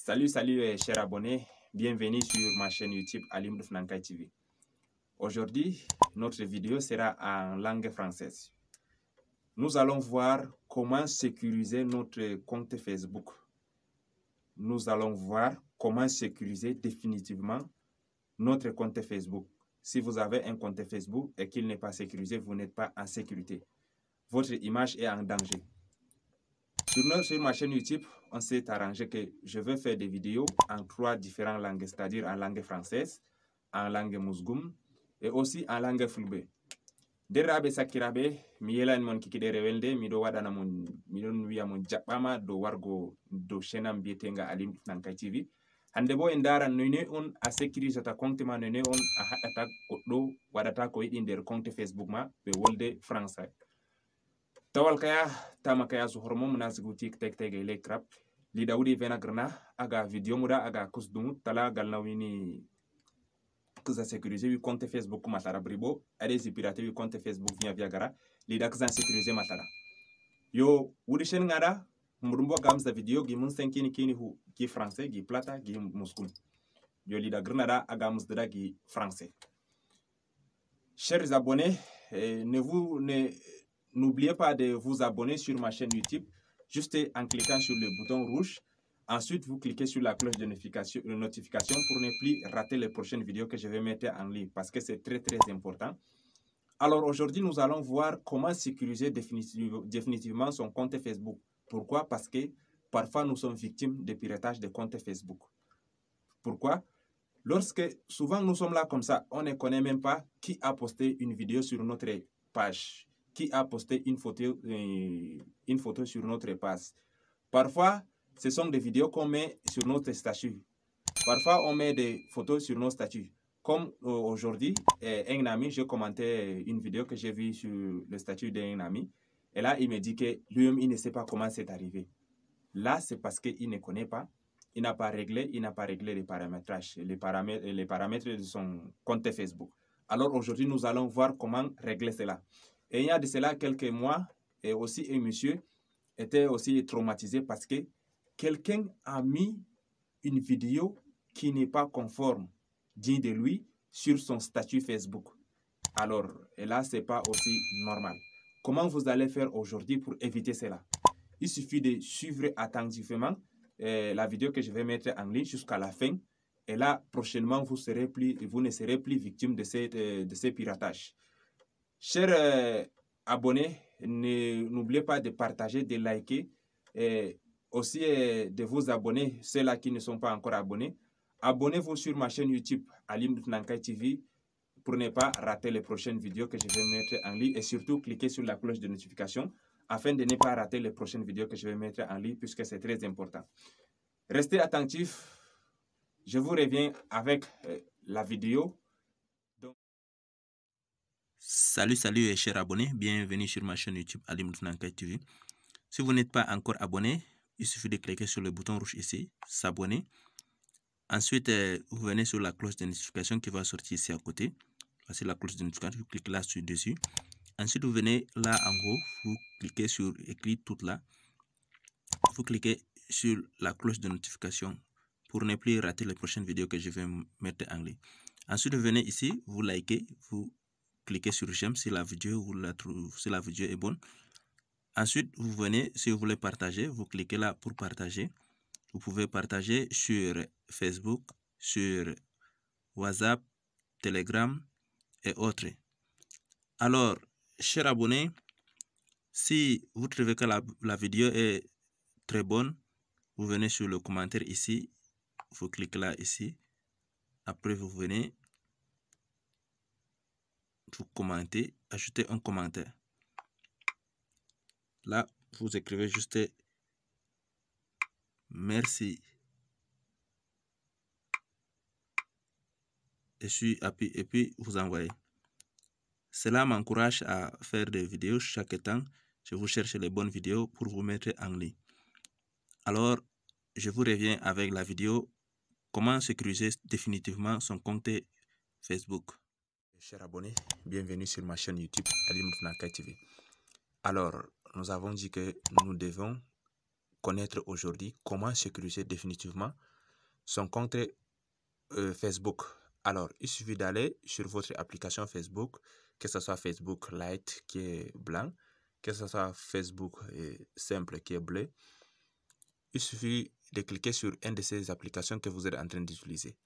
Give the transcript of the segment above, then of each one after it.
Salut chers abonnés, bienvenue sur ma chaîne YouTube Alim Fnankai TV. Aujourd'hui, notre vidéo sera en langue française. Nous allons voir comment sécuriser notre compte Facebook. Nous allons voir comment sécuriser définitivement notre compte Facebook. Si vous avez un compte Facebook et qu'il n'est pas sécurisé, vous n'êtes pas en sécurité. Votre image est en danger. Sur ma chaîne YouTube, on s'est arrangé que je veux faire des vidéos en 3 différentes langues, c'est-à-dire en langue française, en langue mousgoum et aussi en langue fulbe. Derabe sakirabe, mi yelan mon kikide rewelde, mi do wadana mon midon wiya mon jabbama do wargo do chaîne biyetenga Alim Fnankai TV. Hande bo en daran noyne on a sécurisata compte ma noyne on a haɗata goɗɗo waɗata ko yiɗi nder compte Facebook ma be wolde français. Tawal kaya tama kaya su hormon munasigu tik tege le krap li dawdi venagrna aga video muda aga kusdumu tala galna wini kuza sécuriser wi compte Facebook matara bribo adesi pirate wi compte Facebook via gara li da kuza sécuriser matara yo wudi shen ngada murumbo gamsa video gi mun senkini kini hu gi français gi plata gi muskum yo li da grnada aga musdada gi français. Chers abonnés, n'oubliez pas de vous abonner sur ma chaîne YouTube, juste en cliquant sur le bouton rouge. Ensuite, vous cliquez sur la cloche de notification pour ne plus rater les prochaines vidéos que je vais mettre en ligne, parce que c'est très important. Alors aujourd'hui, nous allons voir comment sécuriser définitivement son compte Facebook. Pourquoi? Parce que parfois, nous sommes victimes de piratage de comptes Facebook. Pourquoi? Lorsque souvent nous sommes là comme ça, on ne connaît même pas qui a posté une vidéo sur notre page, qui a posté une photo sur notre page. Parfois, ce sont des vidéos qu'on met sur notre statut. Parfois, on met des photos sur nos statuts. Comme aujourd'hui, un ami, j'ai commenté une vidéo que j'ai vue sur le statut d'un ami. Et là, il me dit que lui-même, il ne sait pas comment c'est arrivé. Là, c'est parce qu'il ne connaît pas. Il n'a pas réglé les paramétrages, les paramètres de son compte Facebook. Alors aujourd'hui, nous allons voir comment régler cela. Et il y a de cela quelques mois, et aussi un monsieur était aussi traumatisé parce que quelqu'un a mis une vidéo qui n'est pas conforme, digne de lui, sur son statut Facebook. Alors, et là, ce n'est pas aussi normal. Comment vous allez faire aujourd'hui pour éviter cela? Il suffit de suivre attentivement la vidéo que je vais mettre en ligne jusqu'à la fin. Et là, prochainement, vous ne serez plus victime de ces piratages. Chers abonnés, n'oubliez pas de partager, de liker et aussi de vous abonner, ceux-là qui ne sont pas encore abonnés. Abonnez-vous sur ma chaîne YouTube Alim Fnankai TV pour ne pas rater les prochaines vidéos que je vais mettre en ligne et surtout cliquez sur la cloche de notification afin de ne pas rater les prochaines vidéos que je vais mettre en ligne puisque c'est très important. Restez attentifs, je vous reviens avec la vidéo. Salut et chers abonnés, bienvenue sur ma chaîne YouTube Alim Fnankai TV. Si vous n'êtes pas encore abonné, il suffit de cliquer sur le bouton rouge ici, s'abonner. Ensuite, vous venez sur la cloche de notification qui va sortir ici à côté. Voici la cloche de notification, vous cliquez là dessus. Ensuite, vous venez là en haut, vous cliquez sur écrit tout là. Vous cliquez sur la cloche de notification pour ne plus rater les prochaines vidéos que je vais mettre en ligne. Ensuite, vous venez ici, vous likez, vous cliquez sur j'aime si la vidéo est bonne. Ensuite, vous venez, si vous voulez partager, vous cliquez là pour partager. Vous pouvez partager sur Facebook, sur WhatsApp, Telegram et autres. Alors, chers abonnés, si vous trouvez que la vidéo est très bonne, vous venez sur le commentaire ici, vous cliquez là ici. Après, vous venez, vous commentez, ajoutez un commentaire. Là, vous écrivez juste merci. Et puis vous envoyez. Cela m'encourage à faire des vidéos chaque temps. Je vous cherche les bonnes vidéos pour vous mettre en ligne. Alors, je vous reviens avec la vidéo comment sécuriser définitivement son compte Facebook. Chers abonnés, bienvenue sur ma chaîne YouTube Alim Fnankai TV. Alors, nous avons dit que nous devons connaître aujourd'hui comment sécuriser définitivement son compte Facebook. Alors, il suffit d'aller sur votre application Facebook, que ce soit Facebook Lite qui est blanc, que ce soit Facebook simple qui est bleu. Il suffit de cliquer sur une de ces applications que vous êtes en train d'utiliser.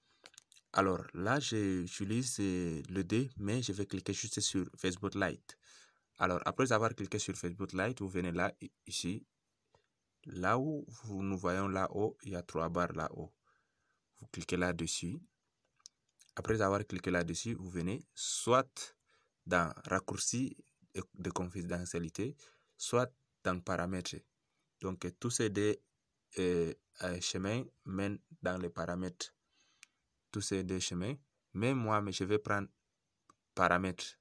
Alors là, j'utilise le D, mais je vais cliquer juste sur Facebook Lite. Alors, après avoir cliqué sur Facebook Lite, vous venez là, ici. Là où nous voyons là-haut, il y a 3 barres là-haut. Vous cliquez là-dessus. Après avoir cliqué là-dessus, vous venez soit dans raccourci de confidentialité, soit dans paramètres. Donc, tous ces deux chemins mènent dans les paramètres. Tous ces deux chemins. Mais moi, je vais prendre paramètres.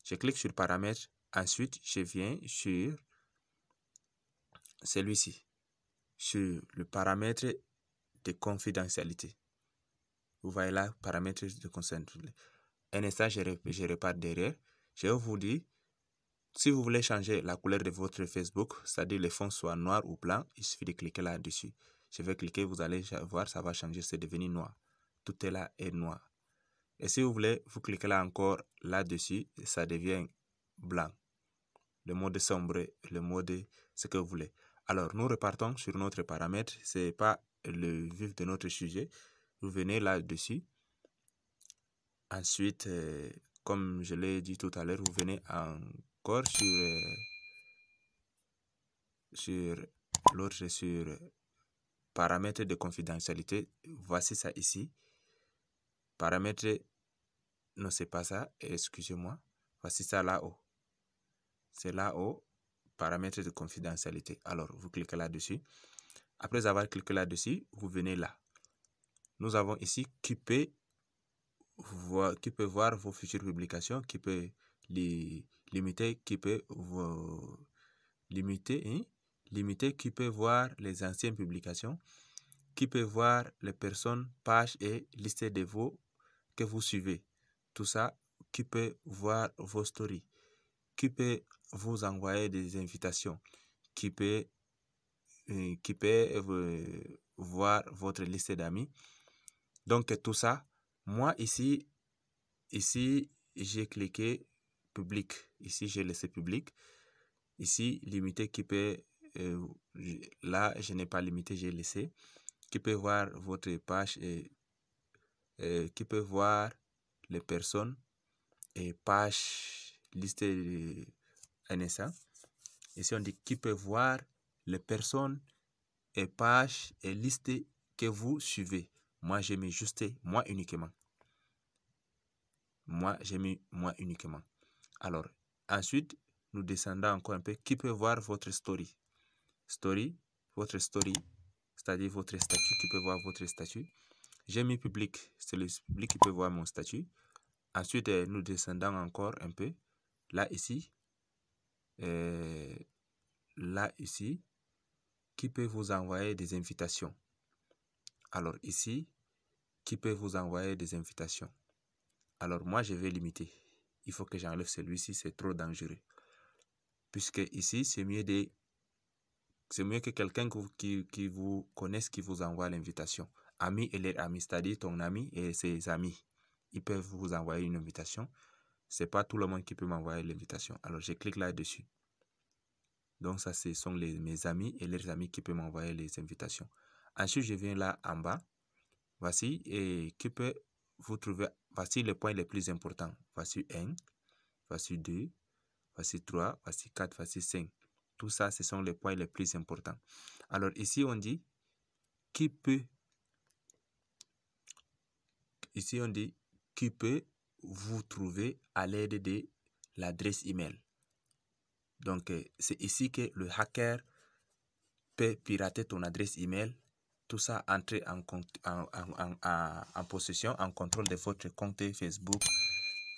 Je clique sur paramètres. Ensuite, je viens sur celui-ci, sur le paramètre de confidentialité. Vous voyez là, paramètres de confidentialité. Un instant, je repars derrière. Je vais vous dire, si vous voulez changer la couleur de votre Facebook, c'est-à-dire le fond soit noir ou blanc, il suffit de cliquer là-dessus. Je vais cliquer, vous allez voir, ça va changer, c'est devenu noir. Tout est là est noir. Et si vous voulez, vous cliquez là encore là-dessus, ça devient blanc. Le mode sombre, le mode ce que vous voulez. Alors, nous repartons sur notre paramètre. Ce n'est pas le vif de notre sujet. Vous venez là-dessus. Ensuite, comme je l'ai dit tout à l'heure, vous venez encore sur l'autre, sur paramètres de confidentialité. Voici ça ici. Paramètres, non, c'est pas ça. Excusez-moi. Voici ça là-haut. C'est là-haut, paramètres de confidentialité. Alors, vous cliquez là-dessus. Après avoir cliqué là-dessus, vous venez là. Nous avons ici qui peut voir vos futures publications, qui peut les limiter, qui peut vous limiter, qui peut voir les anciennes publications, qui peut voir les personnes, pages et listes de vos que vous suivez. Tout ça, qui peut voir vos stories, qui peut vous envoyer des invitations, qui peut voir votre liste d'amis. Donc tout ça, moi ici j'ai cliqué public. Ici j'ai laissé public. Ici limité qui peut là je n'ai pas limité, j'ai laissé. Qui peut voir votre page et qui peut voir les personnes et pages listées NSA. Ici on dit qui peut voir les personnes et pages et listes que vous suivez. Moi j'ai mis juste moi uniquement. Moi j'ai mis moi uniquement. Alors ensuite nous descendons encore un peu. Qui peut voir votre story? Story, votre story, c'est-à-dire votre statut, qui peut voir votre statut. J'ai mis public, c'est le public qui peut voir mon statut. Ensuite, nous descendons encore un peu. Là, ici, qui peut vous envoyer des invitations. Alors ici, qui peut vous envoyer des invitations. Alors moi, je vais limiter. Il faut que j'enlève celui-ci, c'est trop dangereux. Puisque ici, c'est mieux que quelqu'un qui vous connaisse, qui vous envoie l'invitation. Amis et leurs amis, c'est-à-dire ton ami et ses amis. Ils peuvent vous envoyer une invitation. C'est pas tout le monde qui peut m'envoyer l'invitation. Alors, je clique là-dessus. Donc, ça, ce sont mes amis et leurs amis qui peuvent m'envoyer les invitations. Ensuite, je viens là en bas. Voici, et qui peut vous trouver. Voici les points les plus importants. Voici 1, voici 2, voici 3, voici 4, voici 5. Tout ça, ce sont les points les plus importants. Alors, ici, on dit qui peut. Ici, on dit qui peut vous trouver à l'aide de l'adresse email. Donc, c'est ici que le hacker peut pirater ton adresse email. Tout ça entrer en possession, en contrôle de votre compte Facebook,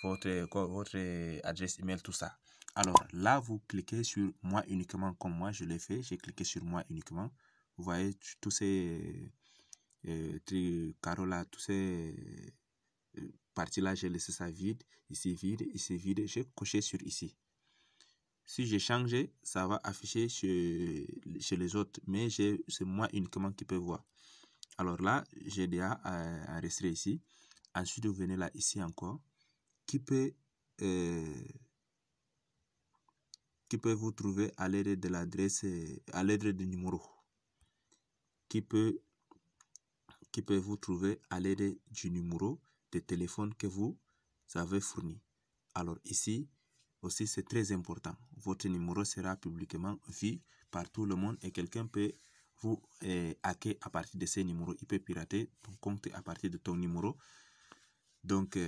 votre adresse email, tout ça. Alors là, vous cliquez sur moi uniquement comme moi je l'ai fait. J'ai cliqué sur moi uniquement. Vous voyez tous ces carreaux là, tous ces parties là, j'ai laissé ça vide. Ici vide, ici vide. J'ai coché sur ici. Si j'ai changé, ça va afficher chez les autres, mais c'est moi uniquement qui peux voir. Alors là, j'ai déjà enregistré ici. Ensuite, vous venez là, ici encore, qui peut vous trouver à l'aide de l'adresse, à l'aide du numéro. Qui peut vous trouver à l'aide du numéro de téléphone que vous avez fourni. Alors ici aussi, c'est très important. Votre numéro sera publiquement vu par tout le monde et quelqu'un peut vous hacker à partir de ces numéros. Il peut pirater ton compte à partir de ton numéro. Donc,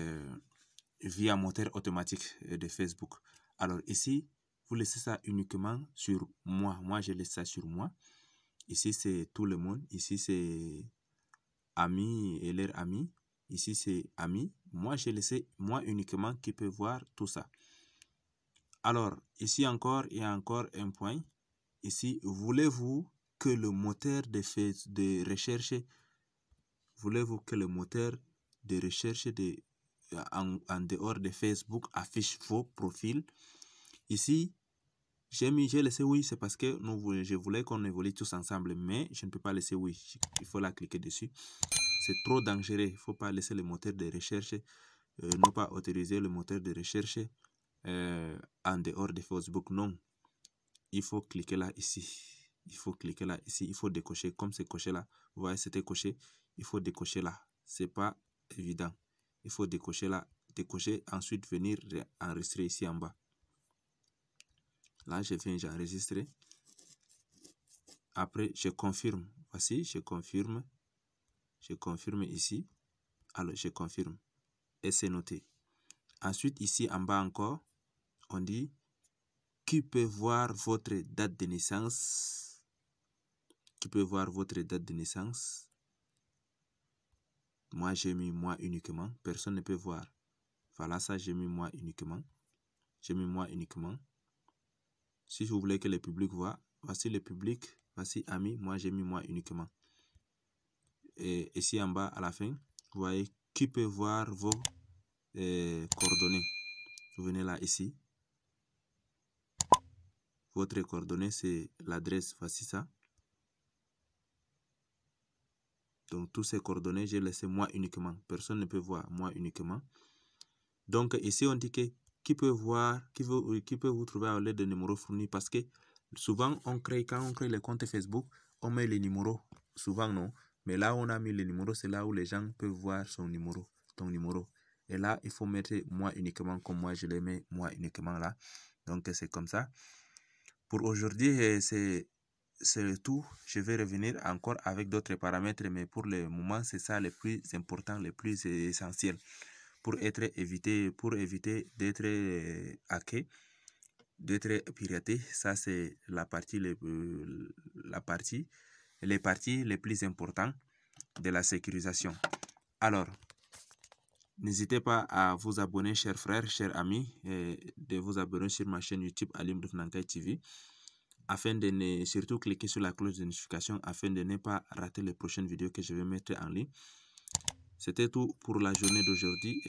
via moteur automatique de Facebook. Alors ici, vous laissez ça uniquement sur moi. Moi, je laisse ça sur moi. Ici, c'est tout le monde. Ici, c'est amis et leurs amis. Ici, c'est amis. Moi, j'ai laissé moi uniquement qui peut voir tout ça. Alors, ici encore, il y a encore un point. Ici, voulez-vous que le moteur de recherche, en dehors de Facebook affiche vos profils? Ici, j'ai laissé oui, c'est parce que je voulais qu'on évolue tous ensemble, mais je ne peux pas laisser oui. Il faut la cliquer dessus. C'est trop dangereux. Il ne faut pas laisser le moteur de recherche, ne pas autoriser le moteur de recherche en dehors de Facebook. Non. Il faut cliquer là, ici. Il faut cliquer là, ici. Il faut décocher. Comme c'est coché là, vous voyez, c'était coché. Il faut décocher là. C'est pas évident. Il faut décocher là, décocher, ensuite venir enregistrer ici en bas. Là, je viens, j'enregistre. Après, je confirme. Voici, je confirme. Je confirme ici. Alors, je confirme. Et c'est noté. Ensuite, ici en bas encore, on dit qui peut voir votre date de naissance. Qui peut voir votre date de naissance. Moi, j'ai mis moi uniquement. Personne ne peut voir. Voilà, ça, j'ai mis moi uniquement. J'ai mis moi uniquement. Si vous voulez que le public voit, voici le public, voici amis, moi j'ai mis moi uniquement. Et ici en bas à la fin, vous voyez qui peut voir vos coordonnées. Vous venez là ici. Votre coordonnée, c'est l'adresse, voici ça. Donc tous ces coordonnées, j'ai laissé moi uniquement. Personne ne peut voir moi uniquement. Donc ici on dit que qui peut voir, qui peut vous trouver à l'aide de numéros fournis, parce que souvent quand on crée les comptes Facebook, on met les numéros. Souvent non. Mais là on a mis les numéros, c'est là où les gens peuvent voir ton numéro. Et là, il faut mettre moi uniquement, comme moi je les mets moi uniquement là. Donc c'est comme ça. Pour aujourd'hui, c'est tout. Je vais revenir encore avec d'autres paramètres, mais pour le moment, c'est ça le plus important, le plus essentiel. Pour éviter d'être hacké, d'être piraté. Ça, c'est les parties les plus importantes de la sécurisation. Alors, n'hésitez pas à vous abonner, chers frères, chers amis, et de vous abonner sur ma chaîne YouTube Ali Mdouf Nankai TV, afin de surtout cliquer sur la cloche de notification afin de ne pas rater les prochaines vidéos que je vais mettre en ligne. C'était tout pour la journée d'aujourd'hui.